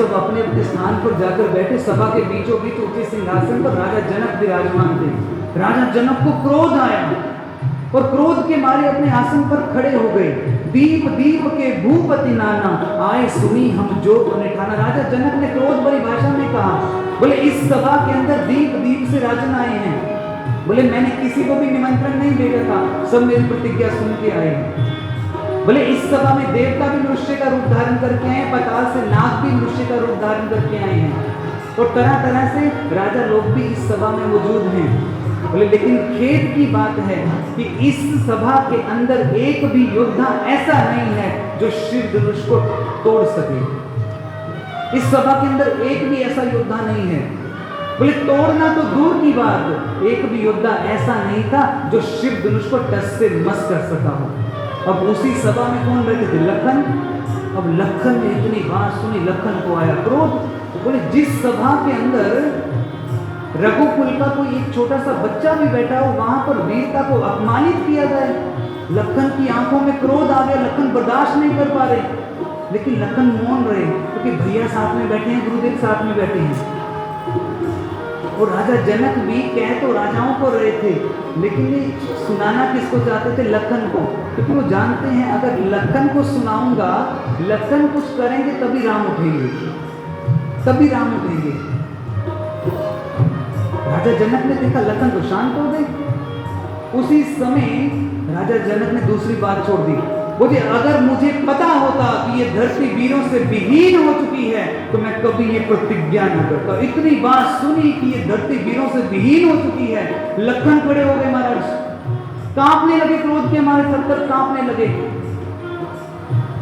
सब अपने अपने स्थान पर जाकर बैठे। सभा के बीचों बीच ऊंचे सिंहासन पर राजा जनक विराजमान थे। राजा जनक को क्रोध आया और क्रोध के मारे अपने आसन पर खड़े हो गए। दीप दीप के भूपति नाना, आए सुनी हम जो निठाना। राजा जनक ने क्रोध भरी भाषा में कहा, बोले इस सभा के अंदर दीप दीप से राजन आए हैं। बोले मैंने किसी को भी निमंत्रण नहीं भेजा था, सब मेरी प्रतिज्ञा सुन के आए हैं। बोले इस सभा में देवता भी मनुष्य का रूप धारण करके आए हैं, पाताल से नाग भी मनुष्य का रूप धारण करके आए हैं और तरह तरह से राजा लोग भी इस सभा में मौजूद हैं। बोले लेकिन खेद की बात है कि इस सभा के अंदर एक भी योद्धा ऐसा नहीं है जो शिव धनुष को तोड़ सके। इस सभा के अंदर एक भी ऐसा योद्धा नहीं है। बोले तोड़ना तो दूर की बात, एक भी योद्धा ऐसा नहीं था जो शिव धनुष को टस से मस कर सका हो। अब उसी सभा में कौन बैठे थे? लखन। अब लखन ने इतनी बात सुनी, लखन को आया क्रोध। बोले जिस सभा के अंदर रघुकुल का कोई एक छोटा सा बच्चा भी बैठा हो, वहां पर वीरता को अपमानित किया जाए। लखन की आंखों में क्रोध आ गया, लखन बर्दाश्त नहीं कर पा रहे। लेकिन लखन मौन रहे क्योंकि भैया साथ में बैठे हैं, गुरुदेव साथ में बैठे हैं। और राजा जनक भी कह तो राजाओं को रहे थे, लेकिन ये सुनाना किसको चाहते थे? लखन को। क्योंकि वो जानते हैं अगर लखन को सुनाऊंगा, लखन कुछ करेंगे तभी राम उठेंगे, तभी राम उठेंगे। राजा जनक ने देखा लखन तो शांत हो गए। उसी समय राजा जनक ने दूसरी बात छोड़ दी। बोले अगर मुझे पता होता कि ये धरती वीरों से विहीन हो चुकी है तो मैं कभी ये प्रतिज्ञा न करता। इतनी बात सुनी कि ये धरती वीरों से विहीन हो चुकी है, लखन खड़े हो गए महाराज, कांपने लगे, क्रोध के मारे थर-थर कांपने लगे।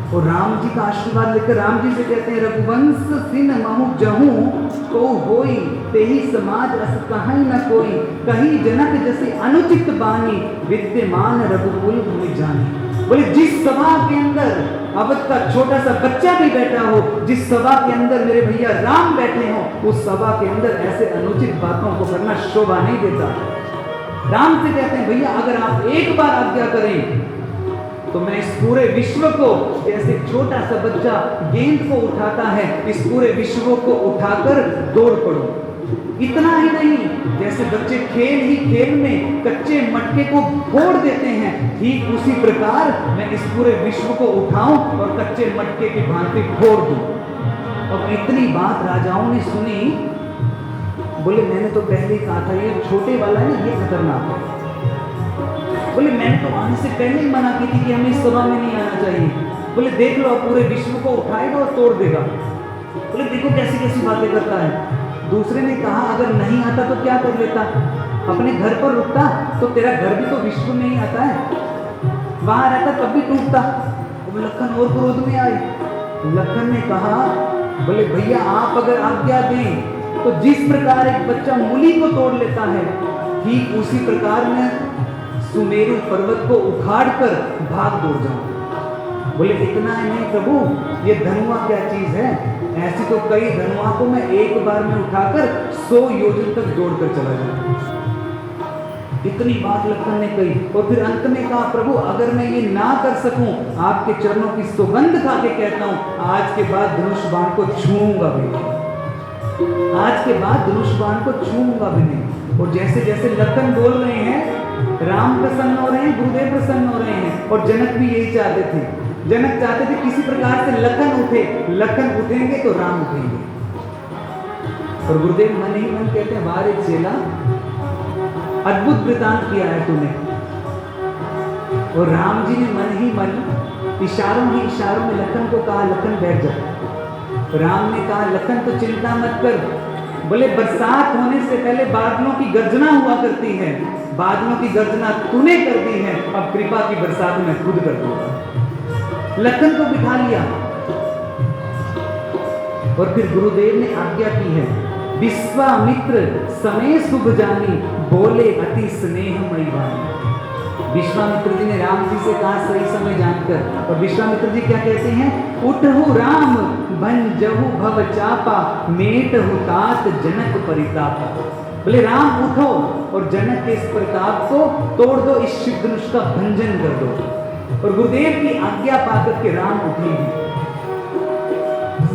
और राम जी का आशीर्वाद लेकर राम जी से कहते हैं, रघुवंश सिन महु जहूं तो होई, तेही समाज अस कहीं न कोई, कहीं जनक जैसे अनुचित बानी, विद्यमान रघुकुल में जानी। बोले जिस सभा के अंदर अब तक छोटा सा बच्चा भी बैठा हो, जिस सभा के अंदर मेरे भैया राम बैठे हो, उस सभा के अंदर ऐसे अनुचित बातों को करना शोभा नहीं देता। राम से कहते हैं भैया अगर आप एक बार आज्ञा करें तो मैं इस पूरे विश्व को, जैसे छोटा सा बच्चा गेंद को उठाता है, इस पूरे विश्व को उठाकर दौड़ पड़ूं। इतना ही नहीं, जैसे बच्चे खेल ही खेल में कच्चे मटके को फोड़ देते हैं, ठीक उसी प्रकार मैं इस पूरे विश्व को उठाऊं और कच्चे मटके की भांति फोड़ दूं। अब इतनी बात राजाओं ने सुनी। बोले मैंने तो पहले ही कहा था ये छोटे वाला है ना, ये खतरनाक है। बोले मैंने तो आने से पहले ही मना की थी कि हमें इस सभा में नहीं आना चाहिए। बोले देख लो पूरे विश्व को उठाएगा और तोड़ देगा। बोले देखो कैसी कैसी बातें करता है। दूसरे ने कहा अगर नहीं आता तो क्या कर लेता, अपने घर पर रुकता तो तेरा घर भी तो विश्व में ही आता है, वहां रहता तब भी टूटता। तो लखन और क्रोध में आए। लखन ने कहा बोले भैया आप अगर आज्ञा दें तो जिस प्रकार एक बच्चा मूली को तोड़ लेता है, ठीक उसी प्रकार में सुमेरु पर्वत को उखाड़ कर भाग दौड़ जाऊं। बोले इतना ही नहीं प्रभु, ये धनुआ क्या चीज है, ऐसी तो कई धनुआ को मैं एक बार में उठाकर 100 योजन तक जोड़कर चला जाऊं। इतनी बात लखन ने कही और फिर अंत में कहा प्रभु अगर मैं ये ना कर सकूं, आपके चरणों की सुगंध खा के कहता हूं आज के बाद धनुष बाण को छूऊंगा भी नहीं, आज के बाद धनुष बाण को छूऊंगा भी नहीं। और जैसे जैसे लखन बोल रहे हैं, राम प्रसन्न हो रहे हैं, गुरुदेव प्रसन्न हो रहे हैं। और जनक भी यही चाहते थे। जनक चाहते थे किसी प्रकार से लखन उठे, लखन उठेंगे तो राम उठेंगे। और गुरुदेव मन ही मन कहते हैं वारे चेला अद्भुत वृतांत किया है तूने। और राम जी ने मन ही मन इशारों ही इशारों में लखन को कहा लखन बैठ जा। राम ने कहा लखन तो चिंता मत कर। बोले बरसात होने से पहले बादलों की गर्जना हुआ करती है, बादलों की गर्जना तूने कर दी है, अब कृपा की बरसात मैं खुद कर दूंगा। लखन को बिठा लिया और फिर गुरुदेव ने आज्ञा की है, विश्वामित्र समय शुभ जानी, बोले अति स्नेहमयी वाणी। विश्वामित्र जी ने राम जी से कहा सही समय जानकर, और विश्वामित्र जी क्या कहते हैं, उठहु राम भंजहु भव चापा, मेटहु तात जनक परितापा। बोले राम उठो और जनक के इस प्रताप को तोड़ दो, इस शिव धनुष का भंजन कर दो। और गुरुदेव की आज्ञा पाकर के राम उठे।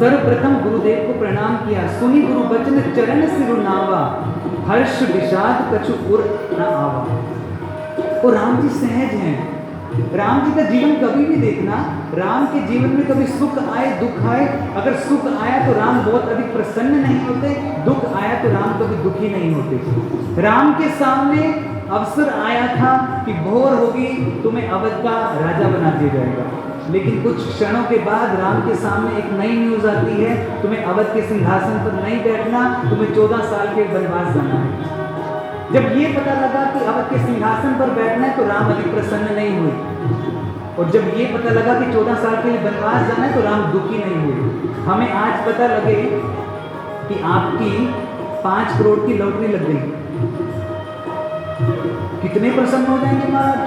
सर्वप्रथम गुरुदेव को प्रणाम किया, सुनी गुरु बचन चरण सिरु नावा, हर्ष विषाद कछु उर न आवा। तो राम जी सहज हैं। राम जी का जीवन कभी भी देखना, राम के जीवन में कभी सुख आए दुख आए, अगर सुख आया तो राम बहुत अधिक प्रसन्न नहीं होते, दुख आया तो राम कभी दुखी नहीं होते। राम के सामने अवसर आया था कि भोर होगी तुम्हें अवध का राजा बना दिया जाएगा, लेकिन कुछ क्षणों के बाद राम के सामने एक नई न्यूज आती है, तुम्हें अवध के सिंहासन पर नहीं बैठना, तुम्हें 14 साल के वनवास जाना है। जब ये पता लगा कि अवध के सिंहासन पर बैठना है तो राम अधिक प्रसन्न नहीं हुए, और जब ये पता लगा कि 14 साल के लिए वनवास जाना है तो राम दुखी नहीं हुए। हमें आज पता लगे कि आपकी 5 करोड़ की लॉटरी लग गई, कितने प्रसन्न हो जाएंगे महाराज।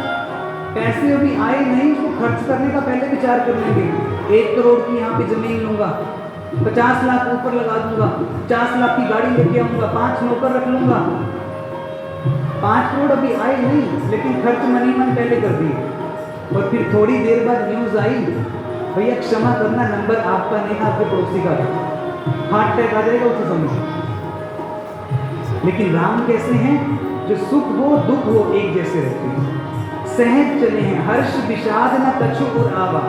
पैसे अभी आए नहीं, उसको खर्च करने का पहले विचार कर लेंगे। 1 करोड़ की यहाँ पे जमीन लूंगा, 50 लाख ऊपर लगा दूंगा, 50 लाख की गाड़ी लेके आऊंगा, 5 नौकर रख लूंगा। 5 करोड़ अभी आए नहीं, लेकिन खर्च मनी मन पहले कर दिए। और फिर थोड़ी देर बाद न्यूज आई, भैया क्षमा करना, नंबर आपका नहीं था, आपके पड़ोसी का था, हार्ट अटैक आ जाएगा उसी समय। लेकिन राम कैसे हैं, जो सुख हो दुख हो एक जैसे रहते हैं, सहज चले हैं, हर्ष विषाद न कछु और आवा,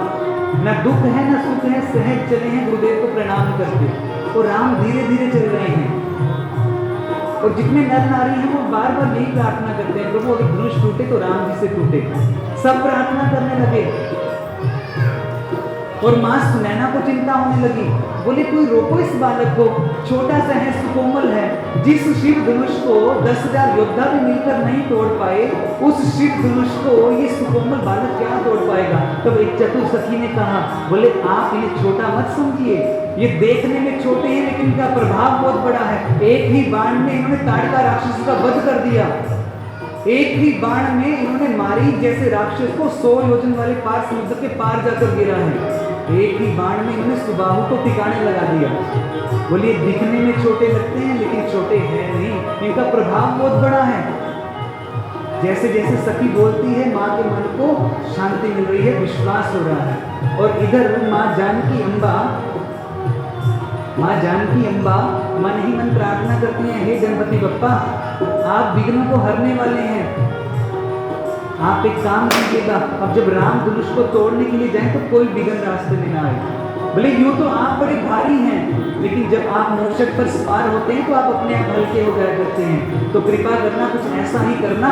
न दुख है न सुख है, सहज चले हैं गुरुदेव को प्रणाम करके। और राम धीरे धीरे चल रहे हैं, और जितने नर नारी हैं वो बार बार यही प्रार्थना करते हैं, प्रभु अगर धनुष टूटे तो राम जी से टूटे। सब प्रार्थना करने लगे, और माँ सुनैना को चिंता होने लगी, बोले कोई रोको इस बालक को, छोटा सा है, सुकोमल है, जिस शिव धनुष को 10,000 योद्धा भी मिलकर नहीं तोड़ पाए, उस शिव धनुष को ये सुकोमल बालक क्या तोड़ पाएगा। तब एक चतुर सखी ने कहा, बोले आप इन्हें छोटा मत समझिए, ये देखने में छोटे हैं लेकिन इनका प्रभाव बहुत बड़ा है। एक ही बाण में इन्होंने ताड़का राक्षस का वध कर दिया, एक ही बाण में इन्होंने मारीच जैसे राक्षस को 100 योजन वाले पार समुद्र के पार जाकर गिरा है। एक ही बाण में इन्होंने सुबाहु को ठिकाने लगा दिया। बोलिए दिखने में छोटे लगते हैं लेकिन छोटे हैं नहीं, इनका प्रभाव बहुत बड़ा है। जैसे जैसे सखी बोलती है, माँ के मन को शांति मिल रही है, विश्वास हो रहा है। और इधर माँ जानकी अम्बा मन ही मन प्रार्थना करती हैं, हे गणपति बप्पा आप विघ्नों को हरने वाले हैं, आप एक काम कीजिएगा, अब जब राम धनुष को तोड़ने के लिए जाएं तो कोई विघ्न रास्ते में ना आए। बोले यूं तो आप बड़े भारी हैं, लेकिन जब आप मूषक पर सवार होते हैं तो आप अपने आप हल्के हो जाया करते हैं, तो कृपा करना कुछ ऐसा ही करना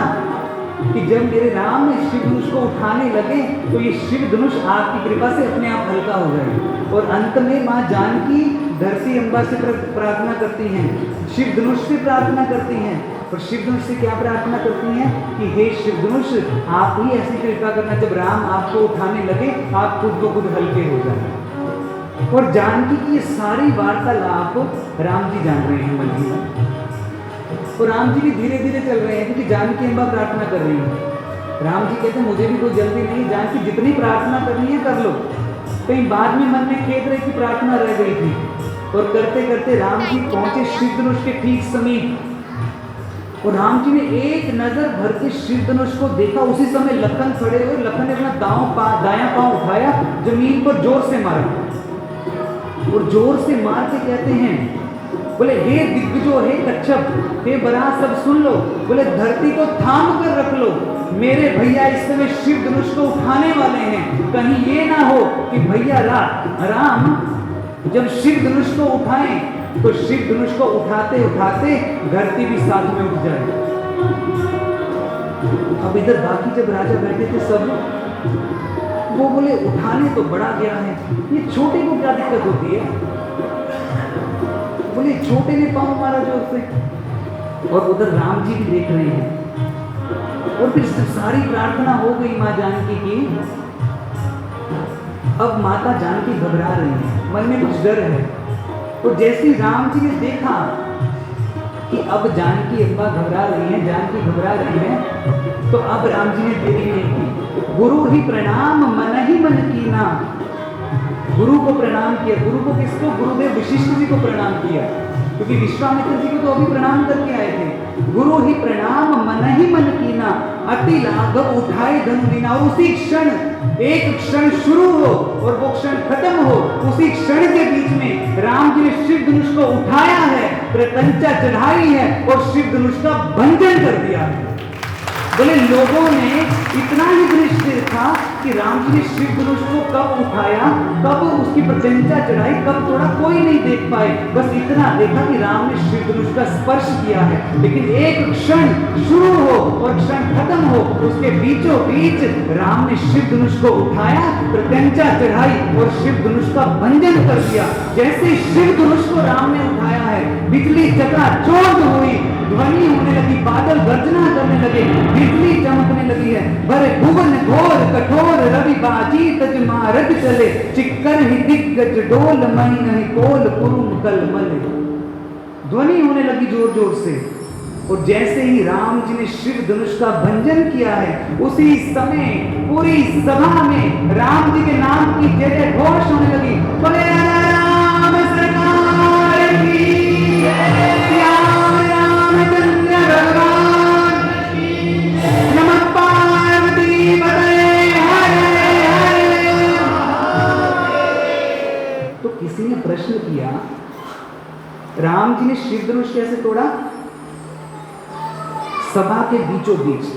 कि जब मेरे राम शिव धनुष को उठाने लगे तो ये शिव धनुष आपकी कृपा से अपने आप हल्का हो जाए। और अंत में माँ जानकी धरती अम्बा से प्रार्थना करती हैं, शिव धनुष से प्रार्थना करती हैं, और शिव धनुष से क्या प्रार्थना करती हैं कि हे शिव धनुष आप ही ऐसी कृपा करना, जब राम आपको उठाने लगे आप खुद को खुद हल्के हो जाए। और जानकी की ये सारी वार्तालाप राम जी जान रहे हैं मन ही मन, और राम जी भी धीरे धीरे चल रहे हैं क्योंकि जानकी अम्बा प्रार्थना कर रही है। राम जी कहते हैं मुझे भी कोई जल्दी नहीं, जानकी जितनी प्रार्थना करनी है कर लो। कहीं बाद में मन में खेद रहे कि प्रार्थना रह गई थी, और करते करते राम जी पहुंचे शिव धनुष के ठीक समीप, और राम जी ने एक नजर भर के शिव धनुष को देखा। उसी समय लखन खड़े हुए, लखन ने अपना दायां पांव उठाया, जमीन पर जोर से मारा, और जोर से मार के कहते हैं, बोले हे दिग्गजो, हे कच्छप, हे बराह सब सुन लो, बोले धरती को थाम कर रख लो, मेरे भैया इस समय शिव धनुष को उठाने वाले हैं। कहीं ये ना हो कि भैया राम जब शिव धनुष को उठाएं तो शिव धनुष को उठाते उठाते धरती भी साथ में उठ जाए। अब इधर बाकी जब राजा बैठे थे सब, वो बोले उठाने तो बड़ा गया है, ये छोटे को क्या दिक्कत होती है। बोले छोटे ने पाँव मारा जोर से, और उधर राम जी भी देख रहे हैं। और फिर सारी प्रार्थना हो गई माँ जानकी की, अब माता जानकी घबरा रही है, मन में कुछ डर है। और जैसे राम जी ने देखा कि अब जानकी अम्बा घबरा रही है, जानकी घबरा रही है, तो अब राम जी ने देरी नहीं की, गुरु ही प्रणाम मन ही मन कीना, गुरु को प्रणाम किया। गुरु को किसको? गुरुदेव वशिष्ठ जी को प्रणाम किया, क्योंकि विश्वामित्र जी को तो अभी प्रणाम करके आए थे। गुरु ही प्रणाम मन ही मन कीना, अति लाघव उठाए धनु दीना। और उसी क्षण, एक क्षण शुरू हो और वो क्षण खत्म हो, उसी क्षण के बीच में राम जी ने शिव धनुष को उठाया है, प्रत्यंचा चढ़ाई है और शिव धनुष का भंजन कर दिया है। बोले लोगों ने इतना ही दृष्टि था कि राम जी ने शिव धनुष को कब उठाया, कब उसकी प्रत्यंचा चढ़ाई, कब तोड़ा, कोई नहीं देख पाए। बस इतना देखा कि राम ने शिव धनुष का स्पर्श किया है। लेकिन एक क्षण शुरू हो और क्षण खत्म हो, उसके बीचों बीच राम ने शिव धनुष को उठाया, प्रत्यंचा चढ़ाई और शिव धनुष का भंजन कर दिया। जैसे शिव धनुष को राम ने उठाया है, बिजली चकाचौंध हुई, ध्वनि होने लगी, बादल गर्जना करने लगे, बिजली चमकने लगी है। भरे भुवन घोर कठोर रवि बाजी तज मारग चले, चिक्कर ही दिग्गज डोल मणि नहीं कोल कुरुम कलमल। ध्वनि होने लगी जोर जोर से। और जैसे ही राम जी ने शिव धनुष का भंजन किया है, उसी समय पूरी सभा में राम जी के नाम की जय जय घोष होने लगी। बोले राम सरकार की जय, रामचंद्र भगवान नमः पार्वती पतये हरे हरे। तो किसी ने प्रश्न किया, राम जी ने शिव धनुष कैसे तोड़ा? सभा के बीचों बीच।